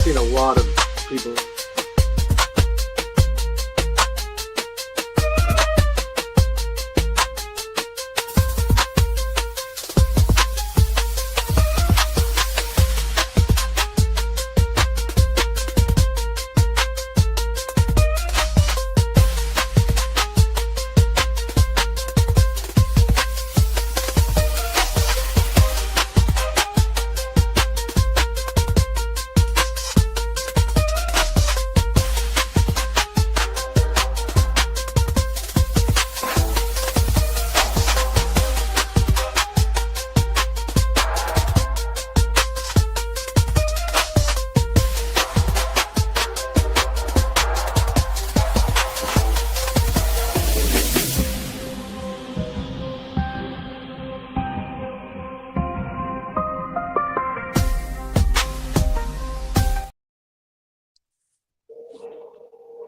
seen a lot of people.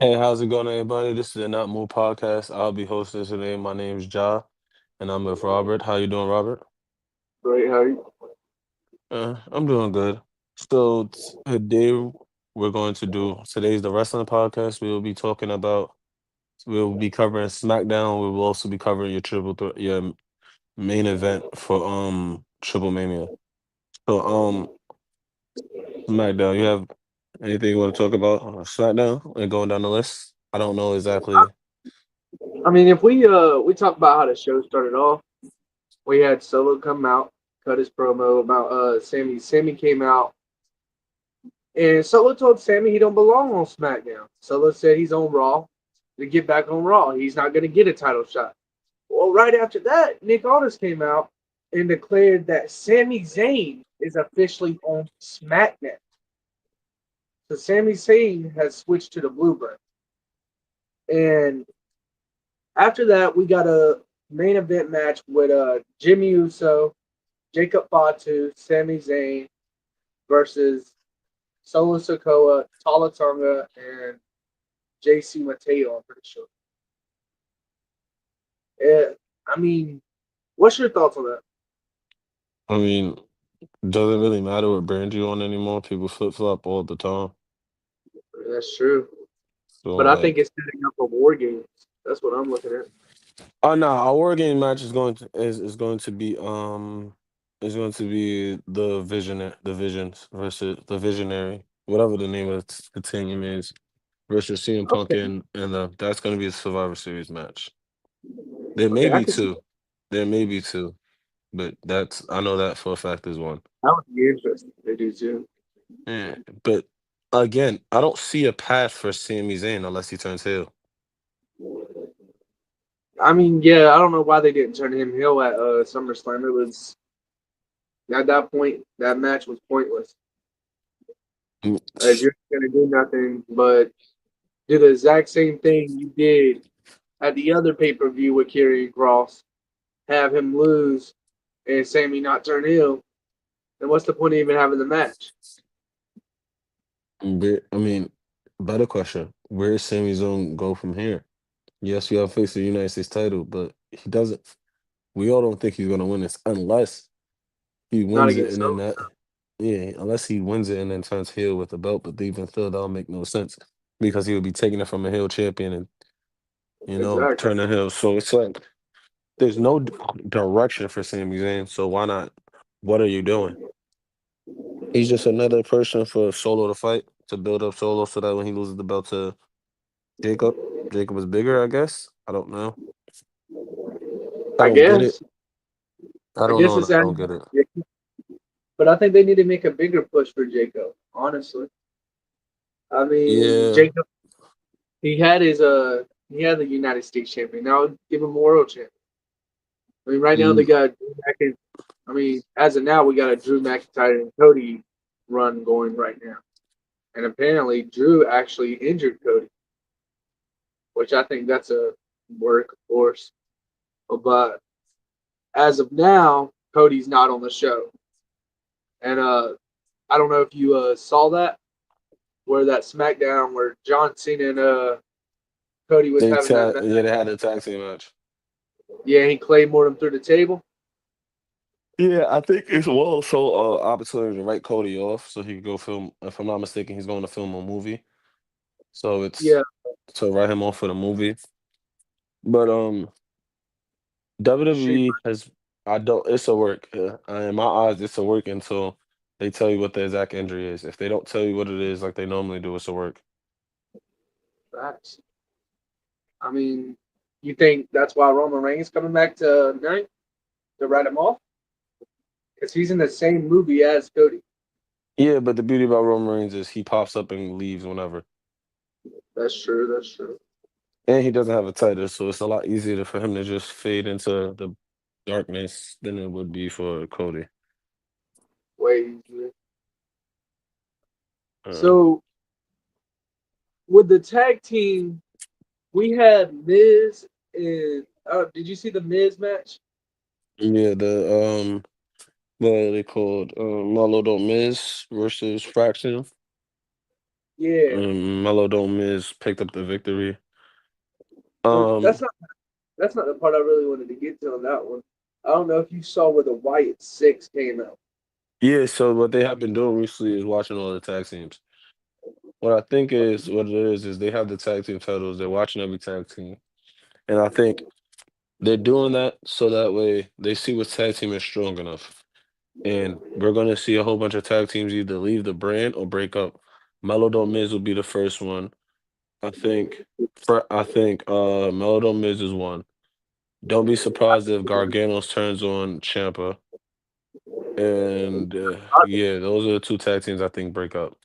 Hey, how's it going, everybody? This is the Not Move podcast. I'll be hosting today. My name's Ja, and I'm with Robert. How you doing, Robert? Right? How you? I'm doing good. So today we're going to do today's the wrestling podcast. We will be talking about we'll be covering SmackDown. We will also be covering your your main event for Triple Mania. So SmackDown. You have anything you want to talk about on SmackDown and going down the list? I don't know exactly. I mean, if we talk about how the show started off, we had Solo come out, cut his promo about Sammy. Sammy came out, and Solo told Sammy he don't belong on SmackDown. Solo said he's on Raw. To get back on Raw, he's not going to get a title shot. Well, right after that, Nick Aldis came out and declared that Sami Zayn is officially on SmackDown. So Sami Zayn has switched to the Blueprint. And after that, we got a main event match with Jimmy Uso, Jacob Fatu, Sami Zayn versus Solo Sikoa, Tala Tonga, and JC Mateo, I'm pretty sure. I mean, what's your thoughts on that? I mean, doesn't really matter what brand you on anymore. People flip flop all the time. That's true. So But I think like, it's setting up a war games. That's what I'm looking at. oh no, our war game match is going to be the Visions versus the Visionary, whatever the name of the team is, versus CM Punk Okay, and that's going to be a Survivor Series match. There may okay, I be can see two, there may be two, but that's I know that for a fact is one. that would be interesting. They do too. Yeah, but again, I don't see a path for Sami Zayn unless he turns heel. I mean, yeah, I don't know why they didn't turn him heel at SummerSlam. It was at that point that match was pointless. Mm, As you're gonna do nothing but do the exact same thing you did at the other pay per view with Karrion Cross, have him lose and Sammy not turn heel. Then what's the point of even having the match? I mean, better question: where is Sami Zayn go from here? Yes, you have faced the United States title, but he doesn't. We all don't think he's going to win this unless he Not wins it against and then Solo. that. Yeah, unless he wins it and then turns heel with the belt, but even still, that'll make no sense because he would be taking it from a heel champion and Exactly. turning heel. So it's like there's no direction for Sami Zayn. So why not? What are you doing? He's just another person for Solo to fight to build up Solo so that when he loses the belt to Jacob, Jacob is bigger. I guess I don't know. I I don't get it. guess. I I don't guess know, and it's I that. don't get it. But I think they need to make a bigger push for Jacob. Honestly, I mean Yeah. Jacob. He had the United States champion. Now give him a world champion. I mean, right now they Mm, got. I mean, as of now, we got a Drew McIntyre and Cody run going right now, and apparently Drew actually injured Cody, which I think that's a work, of course. But as of now, Cody's not on the show, and I don't know if you saw that where that SmackDown where John Cena and Cody was having that match. yeah, they had a tag team match. Yeah, he claymored him through the table. Yeah, I think it's well so opportunity to write Cody off so he could go film. If I'm not mistaken, he's going to film a movie. So Yeah, it's to write him off for the movie. But shame. WWE has I don't it's a work. In my eyes, it's a work until they tell you what the exact injury is. If they don't tell you what it is like they normally do, it's a work. Facts. I mean, you think that's why Roman Reigns coming back to night to write him off? Because he's in the same movie as Cody. Yeah, but the beauty about Roman Reigns is he pops up and leaves whenever. That's true. That's true. And he doesn't have a title, so it's a lot easier for him to just fade into the darkness than it would be for Cody. Way easier. Uh, So with the tag team, we had Miz and did you see the Miz match? yeah, what are they called? Mello Don't Miss versus Fraction. Yeah, Mello Don't Miss picked up the victory. but Um, that's not the part I really wanted to get to on that one. I don't know if you saw where the Wyatt Six came out. yeah, so what they have been doing recently is watching all the tag teams. What I think is what it is they have the tag team titles. They're watching every tag team, and I think they're doing that so that way they see what tag team is strong enough. And we're gonna see a whole bunch of tag teams either leave the brand or break up. Melo Don't Miz will be the first one. I think Melo Don't Miz is one. Don't be surprised if Garganos turns on Champa. And yeah, those are the two tag teams I think break up.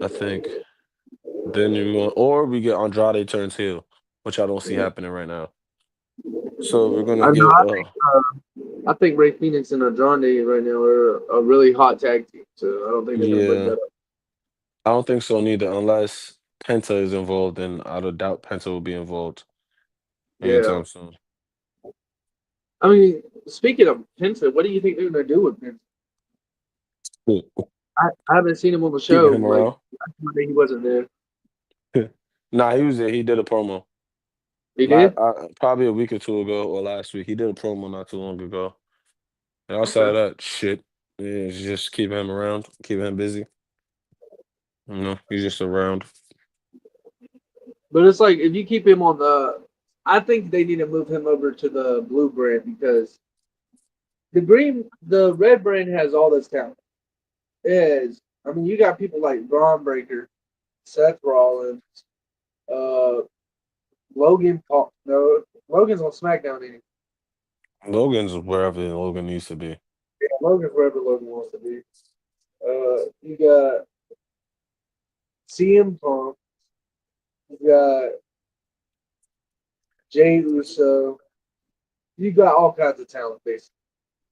I think then you're going, or we get Andrade turns heel, which I don't see happening right now. So we're gonna I know. get I think Ray Phoenix and Andrade right now are a really hot tag team. So I don't think they're gonna break that yeah, up. I don't think so neither, unless Penta is involved, and I don't doubt Penta will be involved Yeah. anytime soon. I mean, speaking of Penta, what do you think they're gonna do with Penta? Cool. I haven't seen him on the Keeping show. him Like, around. he wasn't there. Nah, he was there. He did a promo. He did. Probably a week or two ago or last week. He did a promo not too long ago. And outside Okay. of that, shit, yeah, just keeping him around, keeping him busy. He's just around. But it's like if you keep him on the, I think they need to move him over to the blue brand because the red brand has all this talent. I mean, you got people like Braun Breaker, Seth Rollins, uh, Logan Paul. No, Logan's on SmackDown anyway. Logan's wherever Logan needs to be. Yeah, Logan's wherever Logan wants to be. You got CM Punk. You got Jay Uso. You got all kinds of talent basically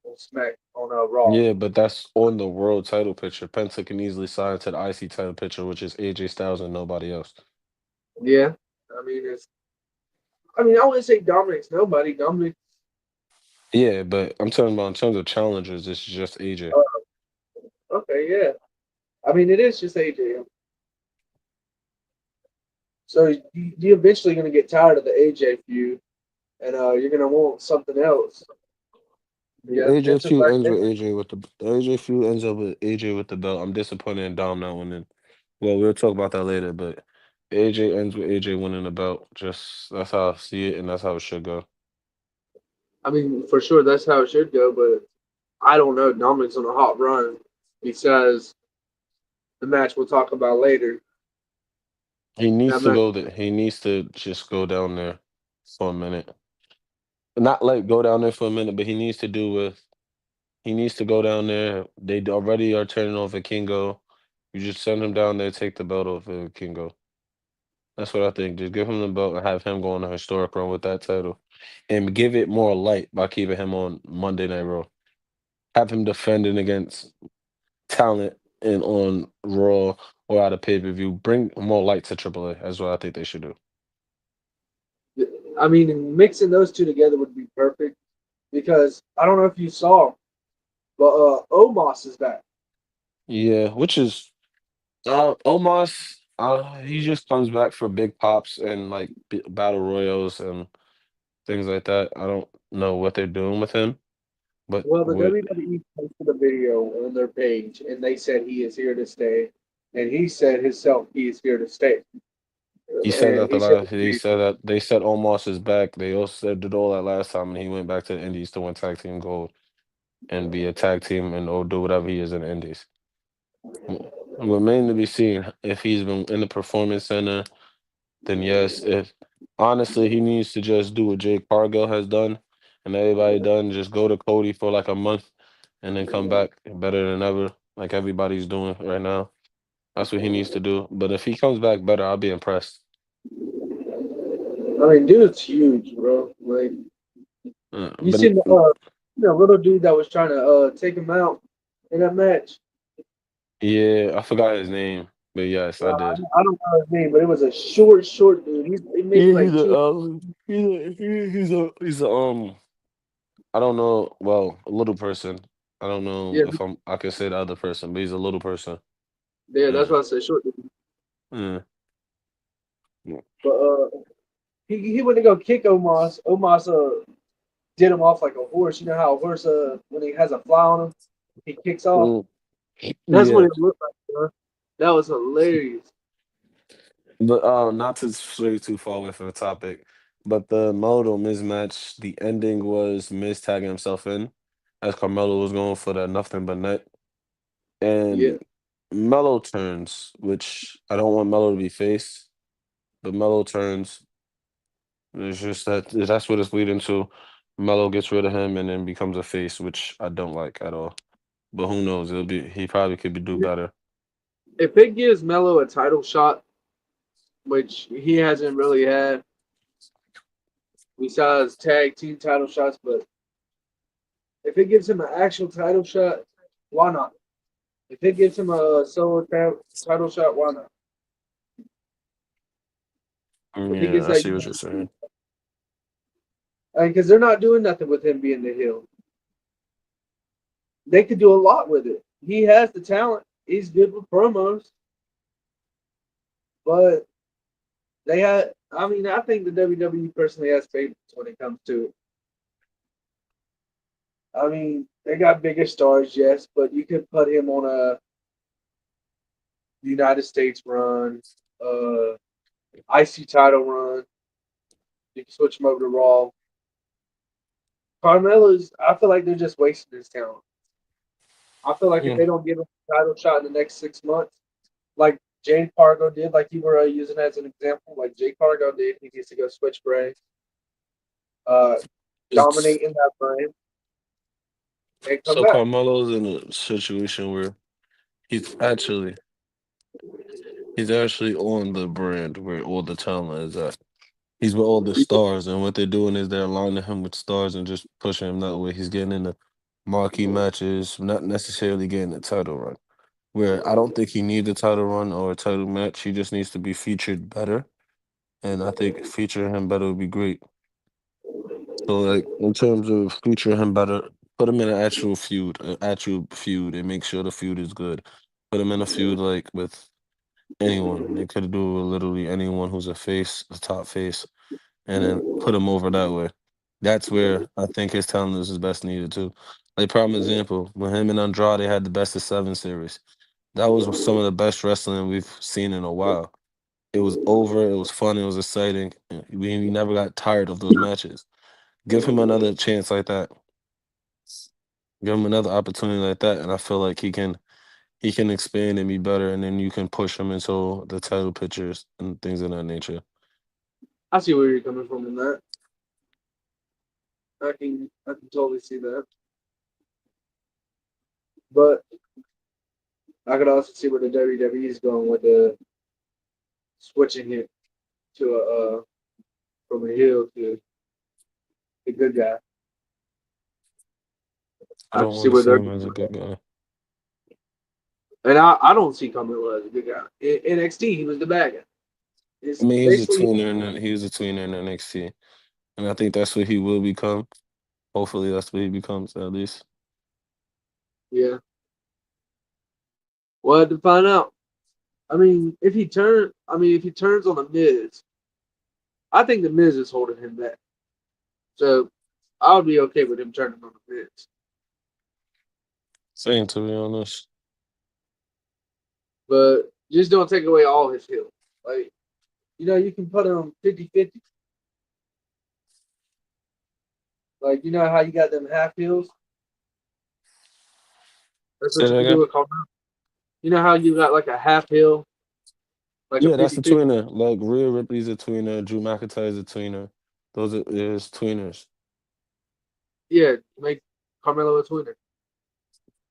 on Smack on Raw. Yeah, but that's on the world title picture. Penta can easily sign to the IC title picture, which is AJ Styles and nobody else. Yeah, I mean it's. I mean, I wouldn't say Dominic's nobody. Dominic. Yeah, but I'm talking about in terms of challengers, it's just AJ. Okay, yeah. I mean, it is just AJ. So you're eventually going to get tired of the AJ feud, and you're going to want something else. Yeah, AJ Penta feud ends versus with AJ with the AJ feud ends up with AJ with the belt. I'm disappointed in Dom not winning. Well, we'll talk about that later, but AJ ends with AJ winning the belt. Just that's how I see it, and that's how it should go. I mean, for sure, that's how it should go. But I don't know. Dominic's on a hot run because the match we'll talk about later. He needs That to match. go there. He needs to just go down there for a minute. Not like go down there for a minute, but he needs to go down there. They already are turning over Kingo. You just send him down there, take the belt off of Kingo. That's what I think. Just give him the belt and have him go on a historic run with that title. And give it more light by keeping him on Monday Night Raw. Have him defending against talent and on Raw or out of pay-per-view. Bring more light to Triple A. That's what I think they should do. I mean, mixing those two together would be perfect because I don't know if you saw, but Omos is back. Yeah, which is Omos, he just comes back for big pops and like battle royals and things like that. I don't know what they're doing with him. But Well, the WWE posted a video on their page, and they said he is here to stay, and he said himself he is here to stay, he said and that he said, he said that they said Omos is back. They also said did all that last time, and he went back to the Indies to win tag team gold and be a tag team and or do whatever he is in the Indies. Remain to be seen if he's been in the performance center. Then yes, if honestly he needs to just do what Jake Cargill has done and everybody done, just go to Cody for like a month and then come back better than ever, like everybody's doing right now. That's what he needs to do. But if he comes back better, I'll be impressed. I mean, dude's huge, bro. Like you But seen the little dude that was trying to take him out in that match. yeah, I forgot his name, but yes, I did. I don't know his name, but it was a short dude. He's maybe Yeah, like two. he's a I don't know. Well, a little person. I don't know Yeah, if I can say the other person, but he's a little person. yeah, that's Yeah. why I said short dude. Yeah. Yeah. But he went to go kick Omos. Omos did him off like a horse. You know how a horse when he has a fly on him, he kicks off. Mm, That's what yeah. it looked like, bro. That was hilarious. But not to stray too far away from the topic, but the modal mismatch, the ending was Miz tagging himself in as Carmelo was going for the nothing but net. Yeah. And Melo turns, which I don't want Melo to be face, but Melo turns. It's just that that's what it's leading to. Melo gets rid of him and then becomes a face, which I don't like at all. But who knows? It'll be he probably could be do better. If it gives Melo a title shot, which he hasn't really had, besides tag team title shots, but if it gives him an actual title shot, why not? If it gives him a solo title shot, why not? If he gets Yeah, I that, see what you're saying. because they're not doing nothing with him being the heel. They could do a lot with it. He has the talent. He's good with promos, but they had. I mean, I think the WWE personally has favorites when it comes to it. I mean, they got bigger stars, yes, but you could put him on a United States run, uh, IC title run. You can switch him over to Raw. Carmelo's. I feel like they're just wasting his talent. I feel like if Mm. they don't give him a title shot in the next 6 months, like Jade Cargo did, like you were using as an example, like Jade Cargo did, he needs to go switch brands, uh, It's dominate in that brand, and come so back. Carmelo's in a situation where he's actually he's actually on the brand where all the talent is at. He's with all the stars, and what they're doing is they're aligning him with stars and just pushing him that way. He's getting into marquee matches, not necessarily getting a title run. Where I don't think he needs a title run or a title match. He just needs to be featured better, and I think featuring him better would be great. So, like in terms of featuring him better, put him in an actual feud, and make sure the feud is good. Put him in a feud like with anyone. They could do with literally anyone who's a face, a top face, and then put him over that way. That's where I think his talent is his best needed too. Like prime example, when him and Andrade had the best of seven series, that was some of the best wrestling we've seen in a while. It was over, it was fun, it was exciting. And we never got tired of those matches. Give him another chance like that. Give him another opportunity like that, and I feel like he can expand and be better, and then you can push him into the title pictures and things of that nature. I see where you're coming from in that. I can totally see that. But I could also see where the WWE is going with the switching it to a from a heel to a good guy. I I can don't see want to where see they're him going as a with good that. guy. And I don't see Carmelo as a good guy. In NXT, he was the bad guy. I It's mean, basically he was a tweener in NXT, and I think that's what he will become. Hopefully, that's what he becomes at least. yeah. We'll have to find out. If he turns on the Miz, I think the Miz is holding him back. So I would be okay with him turning on the Miz. Same, to be honest. but just don't take away all his hills. Like, you can put him 50-50. Like, you know how you got them half hills? That's Say what you that can do again. with Carmelo. You know how you got like a half hill, like a Yeah, that's the 50-50? tweener. Like Rhea Ripley's a tweener. Drew McIntyre's a tweener. Those are is tweeners. Yeah, make Carmelo a tweener.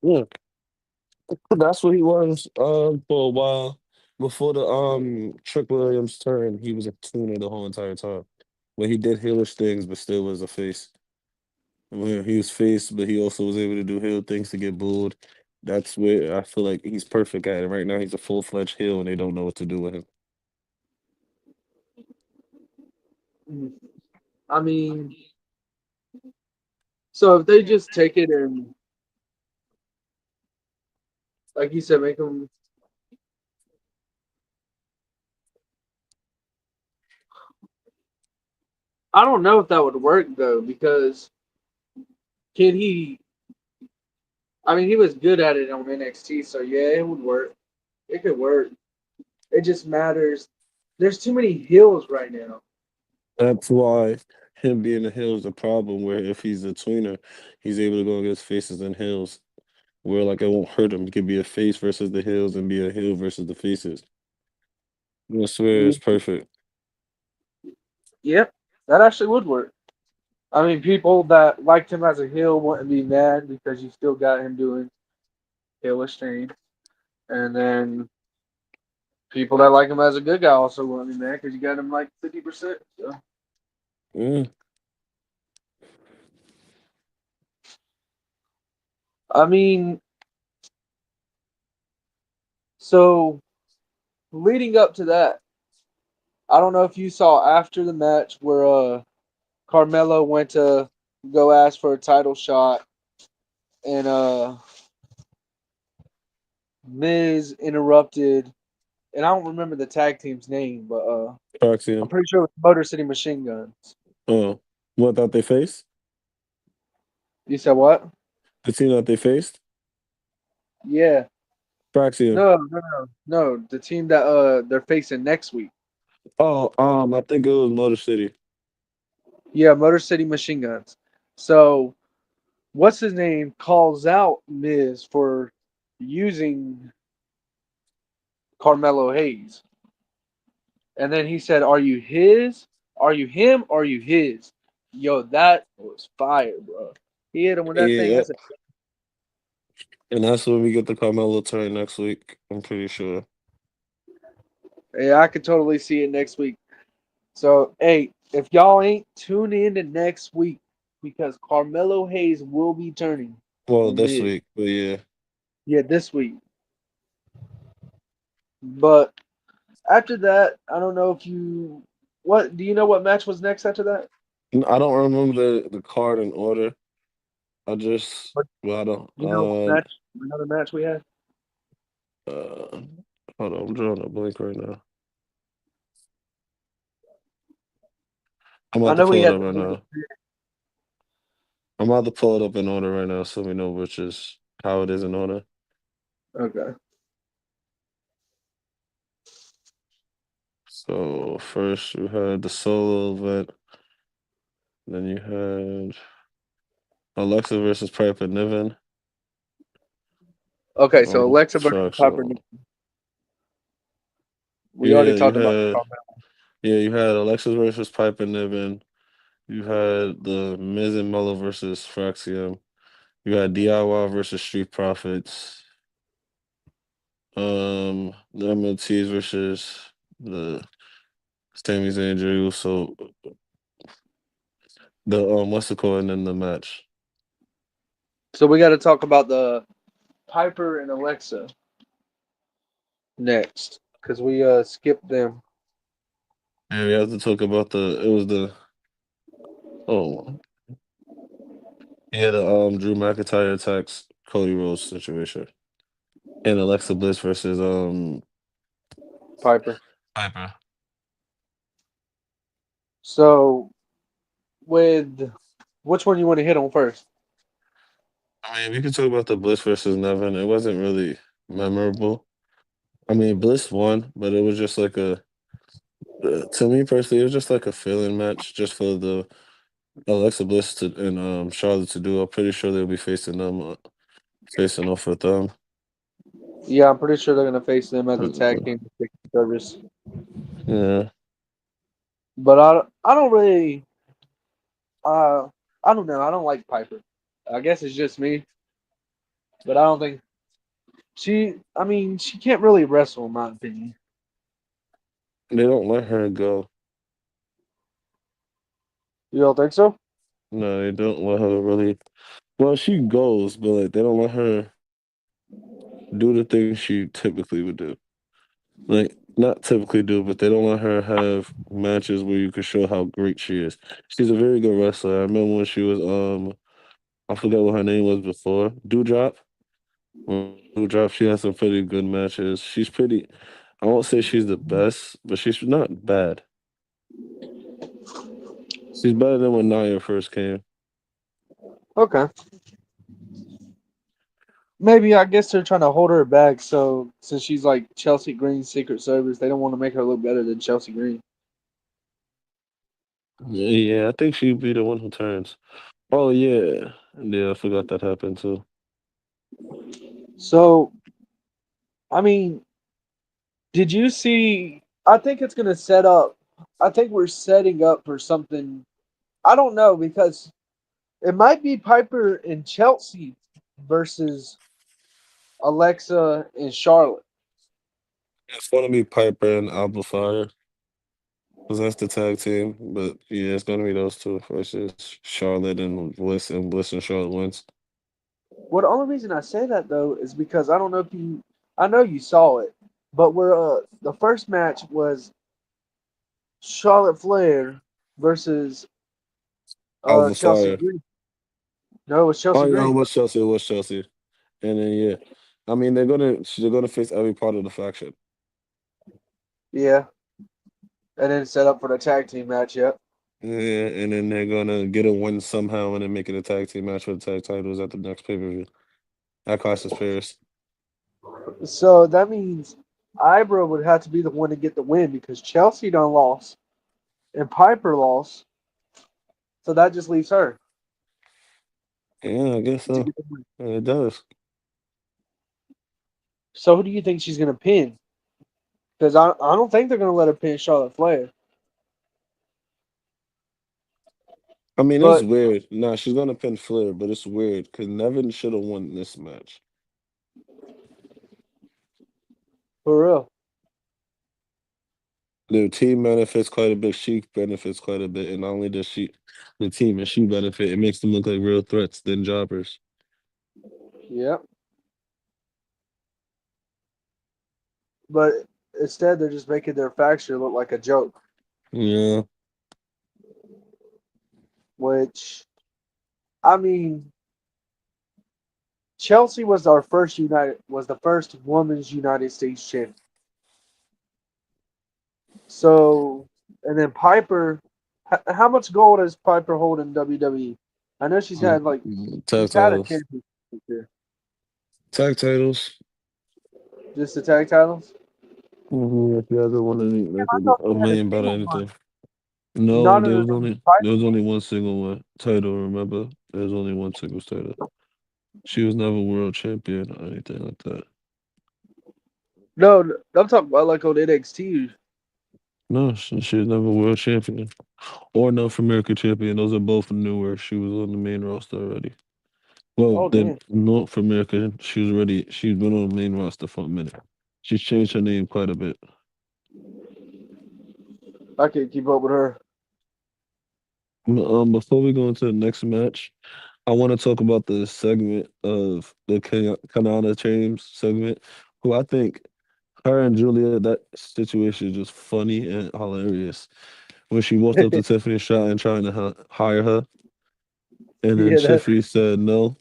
Yeah, that's what he was for a while. Before the Trick Williams turn, he was a tweener the whole entire time. But he did heelish things, but still was a face. When he was face, but he also was able to do heel things to get booed. That's where I feel like he's perfect at it. Right now, he's a full-fledged heel, and they don't know what to do with him. Mhm. I mean, so if they just take it and, like you said, make him. I don't know if that would work though, because can he? I mean, he was good at it on NXT, so yeah, it would work. It could work. It just matters. There's too many heels right now. That's why him being a heel is a problem. Where if he's a tweener, he's able to go against faces and heels. Where like it won't hurt him. He could be a face versus the heels and be a heel versus the faces. I swear it's Mm, perfect. yep, that actually would work. I mean, people that liked him as a heel wouldn't be mad because you still got him doing heelish things, and then people that like him as a good guy also wouldn't be mad because you got him like 50%. So Mm. I mean, so leading up to that, I don't know if you saw after the match where Carmelo went to go ask for a title shot and Miz interrupted, and I don't remember the tag team's name, but I'm Axiom. pretty sure it was Motor City Machine Guns. Oh, what that they faced? You said what? The team that they faced? Yeah. Praxium. No. The team that they're facing next week. Oh, I think it was Motor City. Yeah, Motor City Machine Guns. So what's his name calls out Miz for using Carmelo Hayes. And then he said, "Are you his? Are you him? Are you his?" Yo, that was fire, bro. He hit him with that thing. I Yeah, said, and that's when we get the Carmelo turn next week. I'm pretty sure. "Yeah, I could totally see it next week." So, hey, if y'all ain't tuned in to next week, because Carmelo Hayes will be turning Well, on this mid. week, but yeah. Yeah, this week. But after that, I don't know if you. What do you know? What match was next after that? I don't remember the card in order. I just, What well, I don't. you know? What match? Another match we had. Uh, hold on, I'm drawing a blank right now. I'm I about to know we pull it had up right the. now. I'm about to pull it up in order right now, so we know which is how it is in order. Okay. So first you had the solo event, then you had Alexa versus Piper Niven Okay, so on Alexa versus Piper. Traxel. We already Yeah, talked about Carmelo. you had Alexa versus Piper Niven. You had the Miz and Mello versus Fraxium. You had DIY versus Street Profits. The MLTs versus the Sami Zayn Jey Uso. The what's it called? And then the match. So we got to talk about the Piper and Alexa next because we skipped them. And we have to talk about the. It was the oh yeah the Drew McIntyre attacks Cody Rhodes situation and Alexa Bliss versus Piper. Piper. So with which one you want to hit on first? I mean, we could talk about the Bliss versus Nevin. It wasn't really memorable. I mean, Bliss won, but it was just like to me personally, it was just like a feeling match, just for the Alexa Bliss to and Charlotte to do. I'm pretty sure they'll be facing them, facing off with them. Yeah, I'm pretty sure they're gonna face them as a tag team service. Yeah, But I don't really uh I don't know. I don't like Piper. I guess it's just me, but I don't think she. I mean, she can't really wrestle, in my opinion. they don't let her go. You don't think so? No, they don't let her really. Well, she goes, but like they don't let her do the things she typically would do. Like not typically do, but they don't let her have matches where you can show how great she is. She's a very good wrestler. I remember when she was I forgot what her name was before. Dewdrop. When Dewdrop, she has some pretty good matches. She's pretty. I won't say she's the best, but she's not bad. She's better than when Nia first came. Okay. Maybe I guess they're trying to hold her back. So since she's like Chelsea Green's Secret Service, they don't want to make her look better than Chelsea Green. Yeah, I think she'd be the one who turns. Oh yeah, yeah. I forgot that happened too. So I mean, did you see? I think it's gonna set up. I think we're setting up for something. I don't know because it might be Piper and Chelsea versus Alexa and Charlotte. It's gonna be Piper and Alba Fire because that's the tag team. But yeah, it's gonna be those two versus Charlotte and Bliss and Charlotte wins. Well, the only reason I say that though is because I don't know if you, I know you saw it, but where the first match was Charlotte Flair versus Alba Chelsea Fire. Green. No, it was Oh Chelsea yeah, it Green. was Chelsea. It was Chelsea. And then yeah, I mean they're gonna face every part of the faction. Yeah, and then set up for the tag team match. Yep. Yeah, and then they're gonna get a win somehow and then make it a tag team match for the tag titles at the next pay per view at Clash of Paris. So that means Ibra would have to be the one to get the win because Chelsea done lost and Piper lost. So that just leaves her Yeah, I guess to so. get the win. Yeah, it does. So who do you think she's gonna pin? Because I don't think they're gonna let her pin Charlotte Flair. I mean, it's But weird. Nah, she's gonna pin Flair, but it's weird because Nevin should have won this match. for real, The team benefits quite a bit. She benefits quite a bit, and not only does the team and she benefit, it makes them look like real threats than jobbers. yeah. But instead, they're just making their faction look like a joke. Yeah, Which I mean, Chelsea was the first women's United States champion. So, and then Piper, how much gold does Piper hold in WWE? I know tag she's had a titles, championship here, tag titles. just the tag titles. If you ever want to Yeah, make I thought a she had a million about single one. anything. No, No, no, no, no. there was only one single one title. Remember, there was only one single title. She was never world champion or anything like that. No, no, I'm talking about like on NXT. No, she was never world champion or North America champion. Those are both newer. She was on the main roster already. Well, Oh the damn, North America, she's been on the main roster for a minute. She's changed her name quite a bit. I can't keep up with her. Before we go into the next match, I want to talk about the segment of the Kanana James segment, who I think her and Julia, that situation is just funny and hilarious. When she walked up to Tiffany Stratton trying to hire her, and then Yeah, Tiffany said no.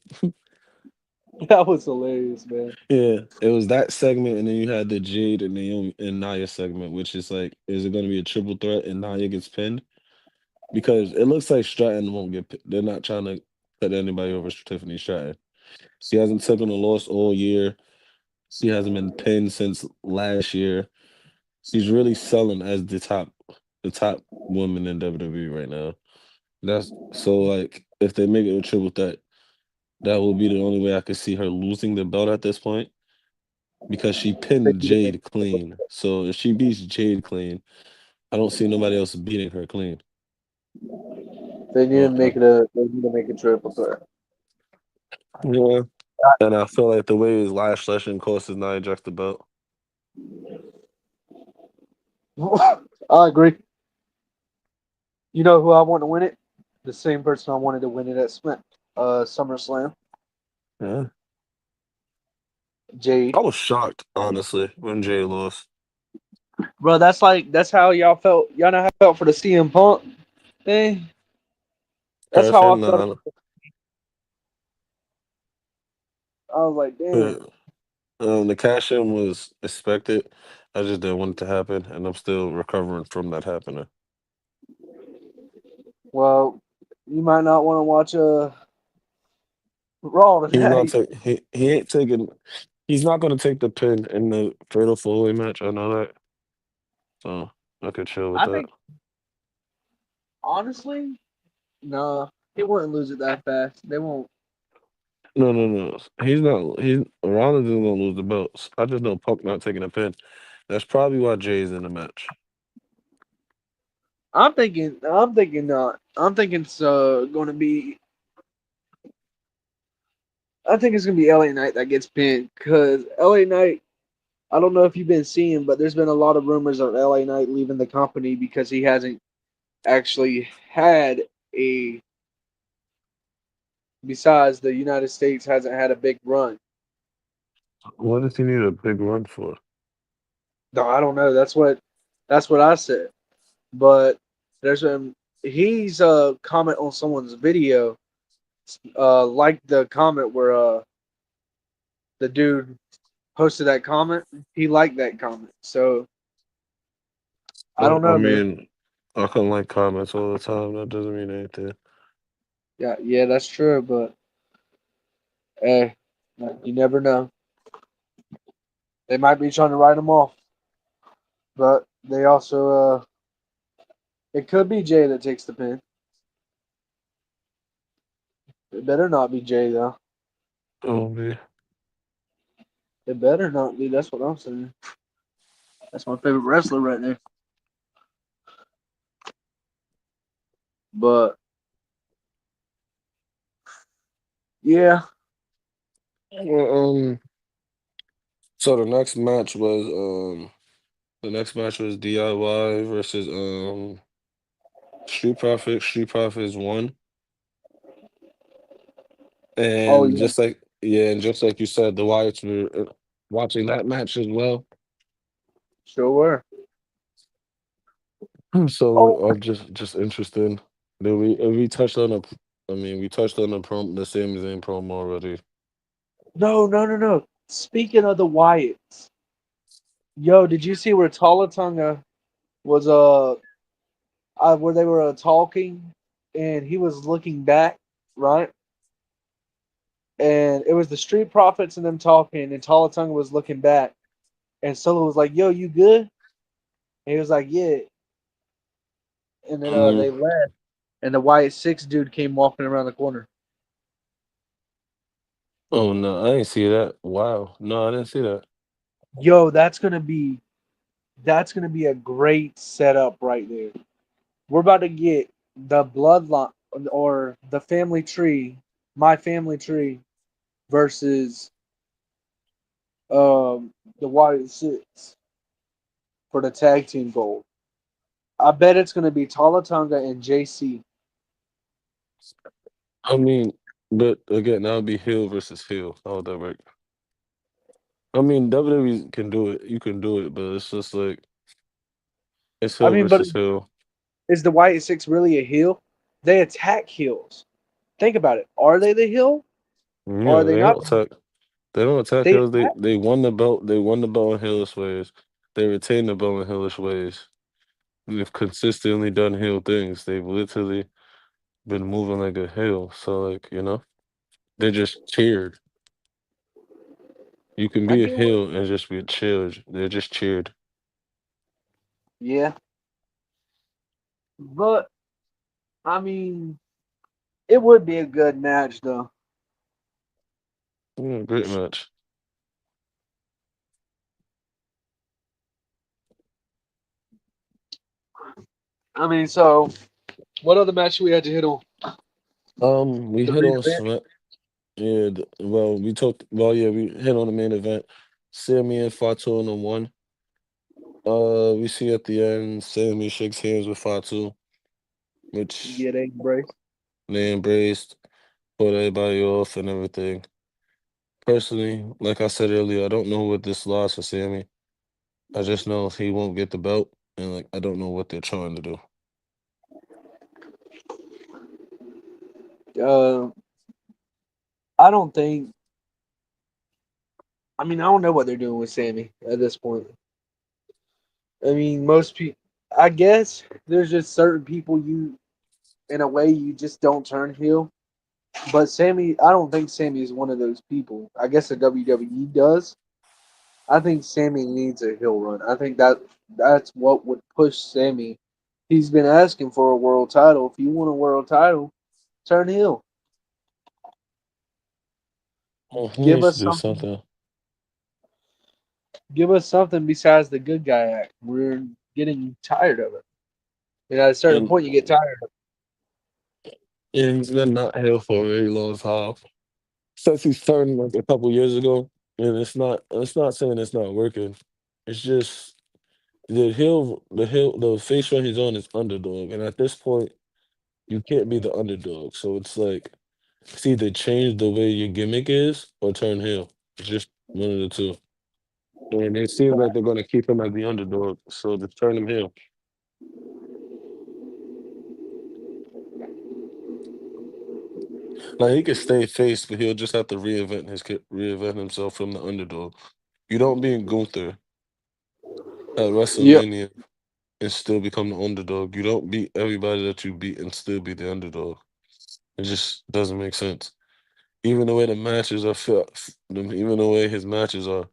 that was hilarious, man. Yeah, it was that segment, and then you had the Jade and Naomi and Nia segment, which is like, is it going to be a triple threat and Nia gets pinned? Because it looks like Stratton won't get. They're not trying to put anybody over Tiffany Stratton. She hasn't taken a loss all year. She hasn't been pinned since last year. She's really selling as the top woman in WWE right now. That's so like if they make it a triple threat, that will be the only way I could see her losing the belt at this point because she They pinned need to make Jade clean. So if she beats Jade clean, I don't see nobody else beating her clean. they need to Uh, uh, make it a they need to make a triple threat. yeah, and I feel like the way his last session cost his Nia Jax the belt. I agree. You know who I want to win it? The same person I wanted to win it at SummerSlam. Yeah, I Jade. was shocked honestly when Jade lost. Bro, that's how y'all felt. Y'all know how I felt for the CM Punk thing? That's how I Person, felt. nah, I was like, damn. but, the cash in was expected. I just didn't want it to happen, and I'm still recovering from that happening. Well, you might not want to watch Raw He's not tonight. take he ain't taking. He's not going to take the pin in the Fatal 4-Way match. I know that, so I could chill with I that. think honestly, nah, he wouldn't lose it that fast. They won't. No, no, no. He's not. He's Rollins isn't gonna lose the belts. I just know Punk not taking a pin. That's probably why Jay's in the match. I'm thinking not. I'm thinking it's going to be. I think it's going to be LA Knight that gets pinned because LA Knight. I don't know if you've been seeing, but there's been a lot of rumors of LA Knight leaving the company because he hasn't actually had a. Besides, the United States hasn't had a big run. What does he need a big run for? No, I don't know. That's what I said. But there's he's comment on someone's video, like the comment where the dude posted that comment. He liked that comment. So I don't I know, man. mean, I can like comments all the time. That doesn't mean anything. Yeah, yeah, that's true. But hey, you never know. They might be trying to write him off, but they also it could be Jay that takes the pin. It better not be Jay though. Oh man. It better not be. That's what I'm saying. That's my favorite wrestler right there. But yeah. Well, so the next match was DIY versus Street Profits. Street Profits won, Oh and yeah. just like you said, the Wyatts were watching that match as well. Sure were. So Oh I'm just interested. Then we touched on I mean, we touched on the same promo already. no, no, no, no. Speaking of the Wyatts, yo, did you see where Talatunga was where they were talking and he was looking back, right? And it was the Street Profits and them talking, and Talatunga was looking back, and Solo was like, "Yo, you good?" And he was like, "Yeah." And then Mm. they left, and the Wyatt Six dude came walking around the corner. Oh no, I didn't see that. Wow, no, I didn't see that. Yo, that's gonna be a great setup right there. We're about to get the bloodline or the family tree, my family tree versus the Wyatt Six for the tag team gold. I bet it's gonna be Talatunga and JC. I mean, but again, that would be Hill versus Hill. How would that work? I mean, WWE can do it. You can do it, but it's just like it's I Hill mean, but versus Hill. is the Wyatt Six really a heel? They attack heels. Think about it. Are they the heel or Yeah, are they not? They don't attack They Hills. They won the belt. They won the belt in Hillish ways. They retained the belt in Hillish ways. They've consistently done heel things. They've literally been moving like a hill. So like they're just cheered. You can I be a get what. heel and just be cheered. They're just cheered. Yeah, but I mean, it would be a good match though. Yeah, great match. I mean, so what other match we had to hit on? We The hit main on event. Smack. Yeah, well, we talked. Well, yeah, we hit on the main event. Sammy and Fatu in the one. We see at the end, Sammy shakes hands with Fatu, which Yeah, they embrace. they embraced, put everybody off and everything. Personally, like I said earlier, I don't know what this loss for Sammy. I just know he won't get the belt, and like I don't know what they're trying to do. Uh, I don't think. I mean, I don't know what they're doing with Sammy at this point. I mean, most people. I guess there's just certain people you, in a way, you just don't turn heel. But Sammy, I don't think Sammy is one of those people. I guess the WWE does. I think Sammy needs a heel run. I think that's what would push Sammy. He's been asking for a world title. If you want a world title, turn heel. Oh, he Give needs to us do something. something. Give us something besides the good guy act. We're getting tired of it. And at a certain And point, you get tired of and he's been not here for a very long time. Since he started like a couple years ago, and it's not saying it's not working. It's just the face run he's on is underdog. And at this point, you can't be the underdog. So it's like it's either change the way your gimmick is or turn heel. It's just one of the two. And it seems like they're gonna keep him as the underdog, so just turn him heel. Like he could stay face, but he'll just have to reinvent himself from the underdog. You don't beat Gunther at it. Yep. WrestleMania and still become the underdog. You don't beat everybody that you beat and still be the underdog. It just doesn't make sense. Even the way the matches are even the way his matches are,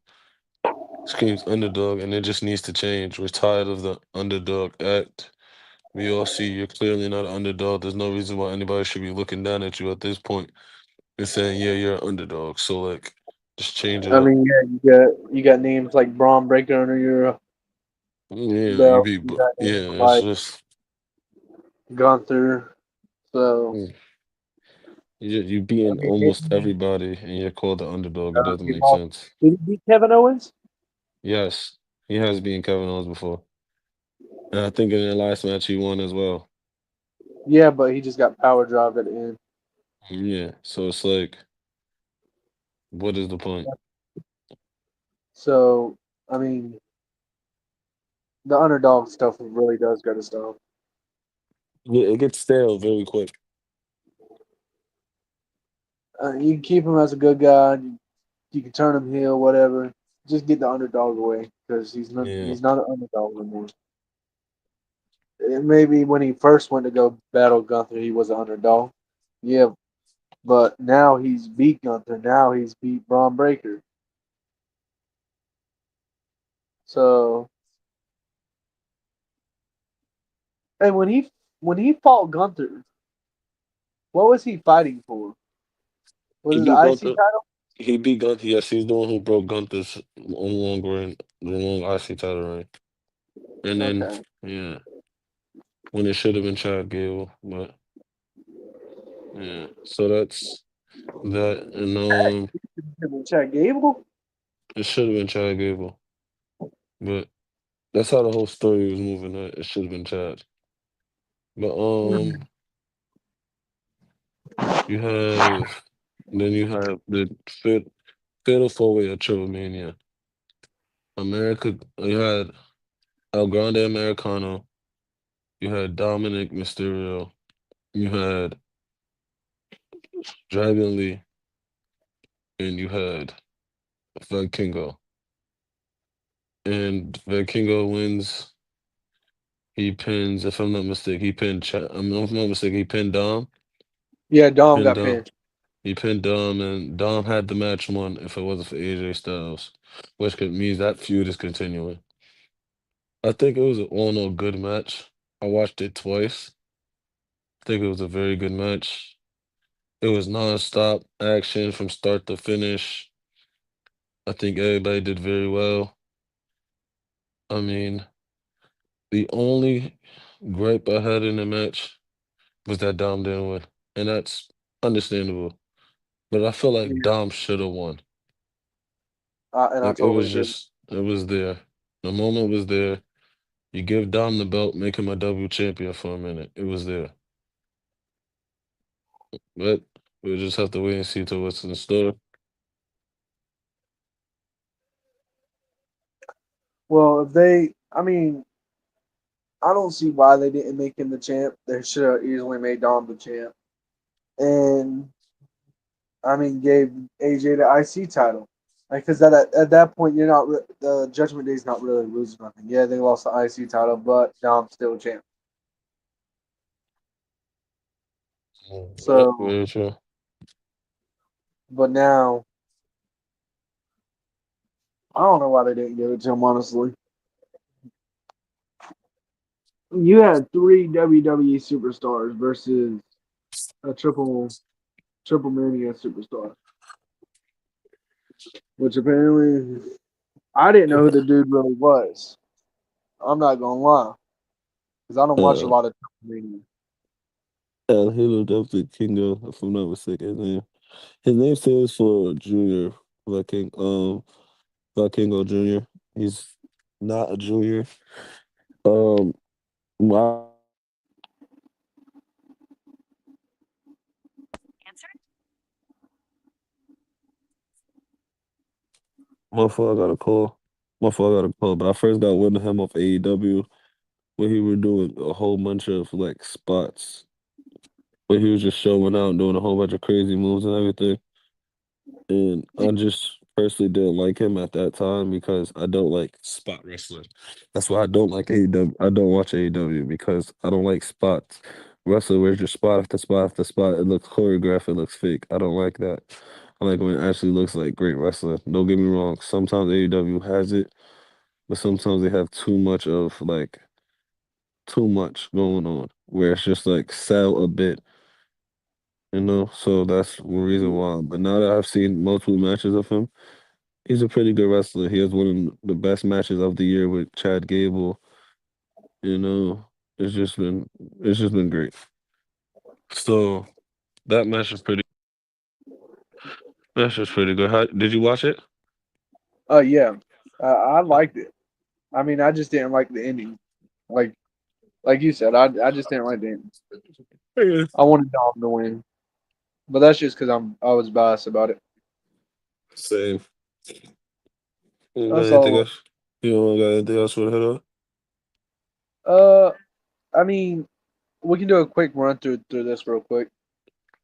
screams underdog, and it just needs to change. We're tired of the underdog act. We all see you're clearly not an underdog. There's no reason why anybody should be looking down at you at this point and saying, "Yeah, you're an underdog." So like, just change it I up. mean, yeah, you got names like Braun Breaker under your Yeah, you belt. be, You got names yeah, it's like just Gunther. So mm, you I beating mean, almost maybe everybody, and you're called the underdog. It doesn't he make lost. sense. Did he beat Kevin Owens? Yes, he has beaten Kevin Owens before, and I think in their last match he won as well. Yeah, but he just got power dropped at the end. Yeah, so it's like, what is the point? So I mean, the underdog stuff really does got to stop. Yeah, it gets stale very quick. You can keep him as a good guy. You can turn him heel, whatever. Just get the underdog away because Yeah, he's not an underdog anymore. And maybe when he first went to go battle Gunther, he was an underdog. Yeah, but now he's beat Gunther. Now he's beat Braun Breaker. So, and when he fought Gunther, what was he fighting for? he Was it the beat IC Gunther. title? He beat Gunther. Yes, he's the one who broke Gunther's long reign, the long IC title reign. And then, Okay. yeah, when it should have been Chad Gable, but yeah. So that's that, and Chad Gable? it should have been Chad Gable, but that's how the whole story was moving. It should have been Chad, but you have you have the fatal four way of Triple Mania. America, you had El Grande Americano, you had Dominic Mysterio, you had Dragon Lee, and you had Vikingo. And Vikingo wins. He pins, if I'm not mistaken, he pinned. I'm not mistaken. He pinned Dom. Yeah, Dom Pinned got Dom. pinned. He pinned Dom, and Dom had the match won if it wasn't for AJ Styles, which could means that feud is continuing. I think it was an all-in-all good match. I watched it twice. I think it was a very good match. It was non-stop action from start to finish. I think everybody did very well. I mean, the only gripe I had in the match was that Dom didn't win, and that's understandable. But I feel like Yeah, Dom should have won. and I Like it totally was agree. just, it was there. The moment was there. You give Dom the belt, make him a double champion for a minute. It was there. But we'll just have to wait and see to what's in store. Well, if they, I mean, I don't see why they didn't make him the champ. They should have easily made Dom the champ, and I mean, gave AJ the IC title. Like, because at that point, you're not the Judgment Day's not really losing nothing. Yeah, they lost the IC title, but Dom's still champ. Yeah, So, very true. but now I don't know why they didn't give it to him. Honestly, you had three WWE superstars versus a triple mania superstar, which apparently I didn't know who the dude really was. I'm not gonna lie, because I don't watch a Uh, lot of triple mania. he looked up to Kingo, if I'm not mistaken. His name stands for Junior Viking, Vikingo Junior. He's not a junior. Um, my my fault, I got a call. My fault, I got a call. But I first got wind of him off AEW when he were doing a whole bunch of like spots, where he was just showing out and doing a whole bunch of crazy moves and everything. And I just personally didn't like him at that time because I don't like spot wrestling. That's why I don't like AEW. I don't watch AEW because I don't like spots. Wrestling where it's just spot after spot after spot. It looks choreographed. It looks fake. I don't like that. I like when it actually looks like great wrestling. Don't get me wrong. Sometimes AEW has it, but sometimes they have too much of like too much going on where it's just like sell a bit, you know? So that's one reason why. But now that I've seen multiple matches of him, he's a pretty good wrestler. He has one of the best matches of the year with Chad Gable. You know, it's just been it's just been great. So that match was pretty good. How, did you watch it? Yeah, I liked it. I mean, I just didn't like the ending. Like like you said, I just didn't like the ending. Yeah. I wanted Dom to win, but that's just because I was biased about it. Same. You got That's anything all. else? You don't got anything else for the head on? Uh, I mean, we can do a quick run through this real quick.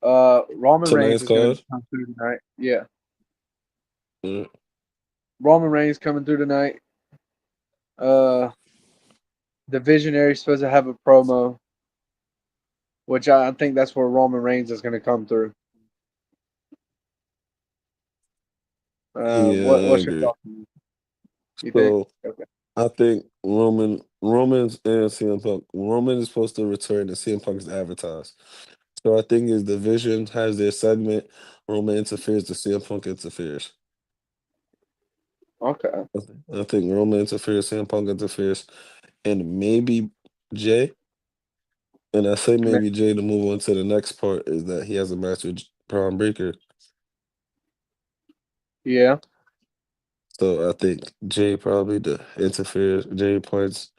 Roman Reigns Tonight's is gonna card? come through tonight. Yeah, Yeah. Roman Reigns coming through tonight. Uh, the Visionary's supposed to have a promo, which I think that's where Roman Reigns is gonna come through. Yeah, I What's your agree. thoughts? You think? So Okay. I think Roman's and CM Punk. Roman is supposed to return and CM Punk is advertised. So I think his division has their segment. Roman interferes, the CM Punk interferes. Okay. I think Roman interferes, CM Punk interferes, and maybe Jay. And I say maybe Jay to move on to the next part is that he has a match with Braun Breaker. Yeah, So I think Jay probably the interferes. Jay points.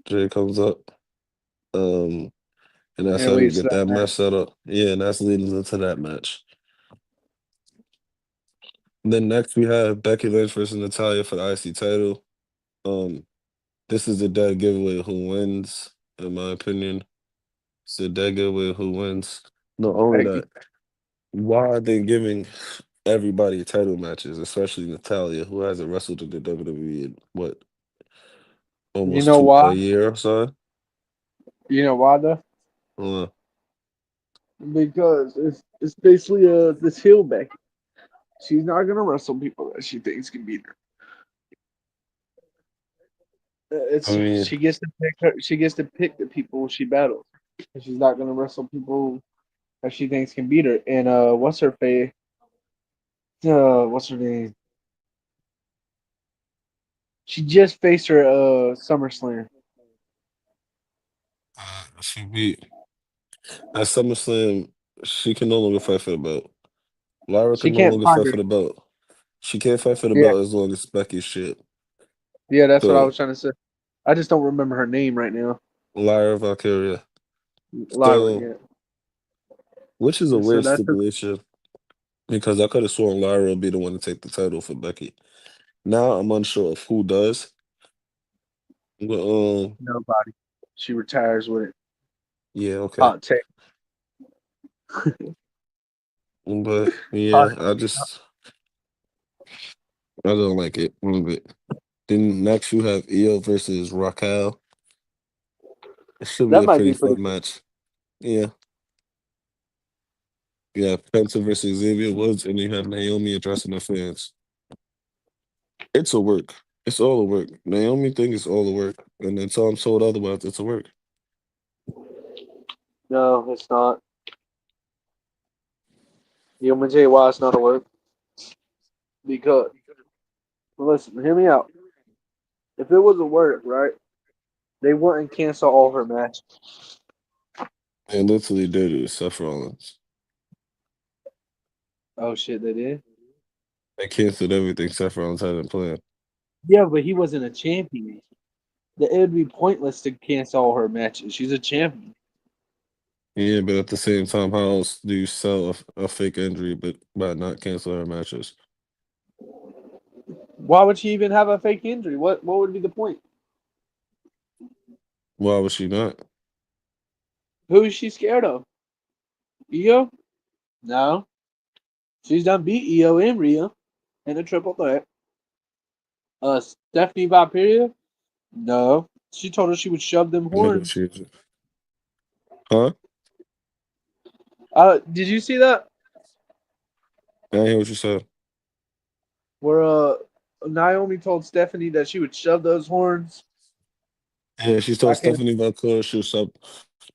Jay comes up. Um, and and that's it how we leads to get that that match match. set up. Yeah, and that's leading into that match. Then next we have Becky Lynch versus Natalia for the IC title. Um, this is a dead giveaway who wins, in my opinion. It's a dead giveaway who wins. Not only Becky. that, why are they giving everybody title matches, especially Natalia, who hasn't wrestled in the WWE in what, You almost know two why? a year or so? You know why though? Uh, because it's basically this heel Becky. She's not gonna wrestle people that she thinks can beat her. I It's mean, she gets to pick her. She gets to pick the people she battles. And she's not gonna wrestle people that she thinks can beat her. And what's her face? What's her name? She just faced her SummerSlam. she beat at SummerSlam. She can no longer fight for the belt. Lyra She can no can't longer find fight her. for the belt. She can't fight for the Yeah, belt as long as Becky's shit. yeah, that's what I So was trying to say. I just don't remember her name right now. Lyra Valkyria. Lyra, So, yeah. which is a And so weird that's her, stipulation because I could have sworn Lyra would be the one to take the title for Becky. Now I'm unsure of who does. But nobody. She retires with it. yeah, okay. Hot take. But Hot, yeah, I don't like it one bit. Then next you have Io versus Raquel. It should be that a might pretty be pretty fun good. match. Yeah. Yeah, Penta versus Xavier Woods, and you have Naomi addressing the fans. It's a work. It's all a work. Naomi thing is all a work. And until I'm told otherwise, it's a work. No, it's not. You want me to tell you why it's not a work? Because, listen, hear me out. If it was a work, right, they wouldn't cancel all her matches. They literally did it with Seth Rollins. Oh, shit, they did? They canceled everything Seth Rollins had in plan. Yeah, but he wasn't a champion. It would be pointless to cancel all her matches. She's a champion. Yeah, but at the same time, how else do you sell a fake injury but by not canceling her matches? Why would she even have a fake injury? What would be the point? Why was she not? Who is she scared of? Io? No. She's done beat Io and Rhea in a triple threat. Stephanie Valkyria? No. She told her she would shove them horns. Negotiation. Huh? Did you see that? I didn't hear what you said. Where Naomi told Stephanie that she would shove those horns. Yeah, she I told can't. Stephanie Valkyrie she was up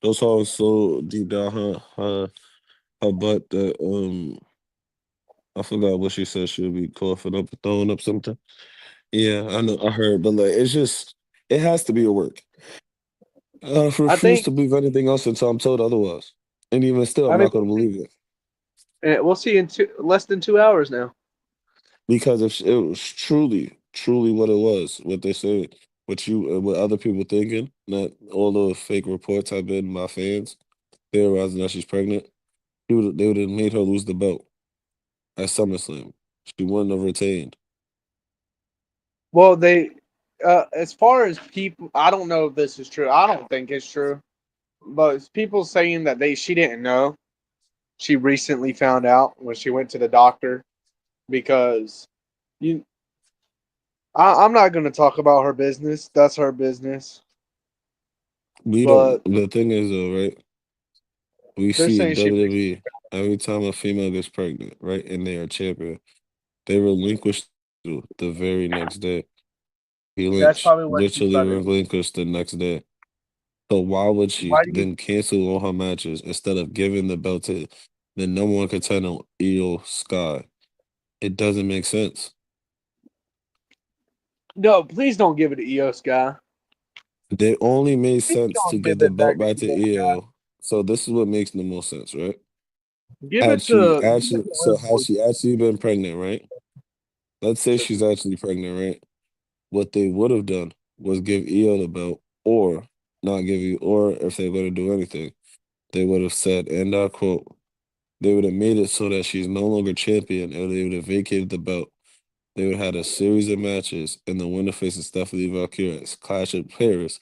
those hoes so deep down her butt that I forgot what she said she would be coughing up throwing up something. Yeah, I know I heard, but like it's just it has to be a work. I I refuse think. to believe anything else until I'm told otherwise. And even still, I I'm mean, not gonna believe it. we'll see in less than 2 hours now. Because if it was truly what it was, what they said, what other people thinking, not all the fake reports have been my fans theorizing that she's pregnant, they would have made her lose the belt at SummerSlam. She wouldn't have retained. Well, as far as people, I don't know if this is true. I don't think it's true, but it's people saying that she didn't know. She recently found out when she went to the doctor because you. I'm not going to talk about her business. That's her business. We don't. But The thing is, though, right? We they're see in saying she. WWE every time a female gets pregnant, right, and they are champion, they relinquish the very next day. He That's Lynch probably what she's literally about to do. relinquished the next day. So why would she Why do you? then cancel all her matches instead of giving the belt to the number one contender, Io Sky? It doesn't make sense. No, please don't give it to EOS guy. They only made Please sense to don't give give the it belt back to back to EOS guy. Io. So this is what makes the most sense, right? Give it to So Liv has Morgan. she actually been pregnant, right? Let's say she's actually pregnant, right? What they would have done was give Io the belt or not give you, or if they're going to do anything, they would have said, and I quote, they would have made it so that she's no longer champion and they would have vacated the belt. They would have had a series of matches and the winner faces Stephanie Valkyrie Clash of Paris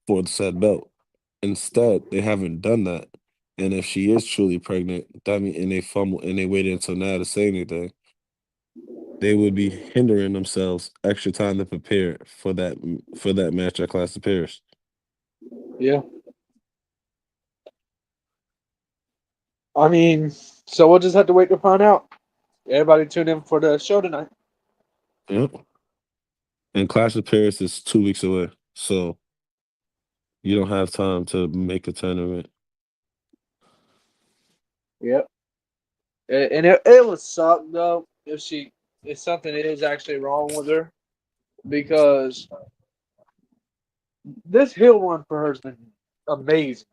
for the said belt. Instead, they haven't done that. And if she is truly pregnant, that mean and they fumble and they waited until now to say anything, they would be hindering themselves extra time to prepare for that match at Clash of Paris. Yeah. I mean, so we'll just have to wait to find out. Everybody tune in for the show tonight. Yep. And Clash of Paris is 2 weeks away, so you don't have time to make a tournament. Yep. And it would suck though if something is actually wrong with her because this hill run for her has been amazing.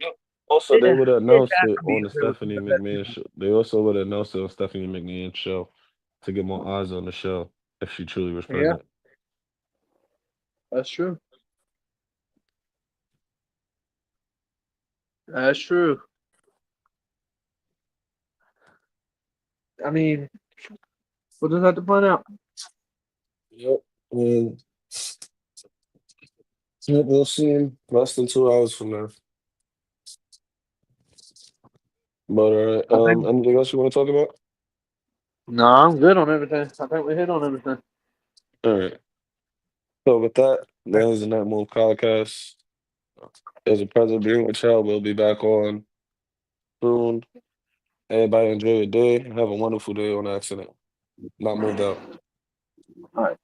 Yep. Also, It, they would have it announced has it to be on the her Stephanie the best McMahon hill. show. They also would have announced it on Stephanie McMahon show to get more eyes on the show if she truly was Yeah, pregnant. that's true. That's true. I mean, we'll just have to find out. Yep. And yep, we'll see in less than 2 hours from now. But I think anything else you want to talk about? no, I'm good on everything. I think we hit on everything. All right. So with that, that is the Night Move podcast. It was a pleasure being with y'all. We'll be back on soon. Everybody enjoy your day. Have a wonderful day on accident. Not moved out. All right.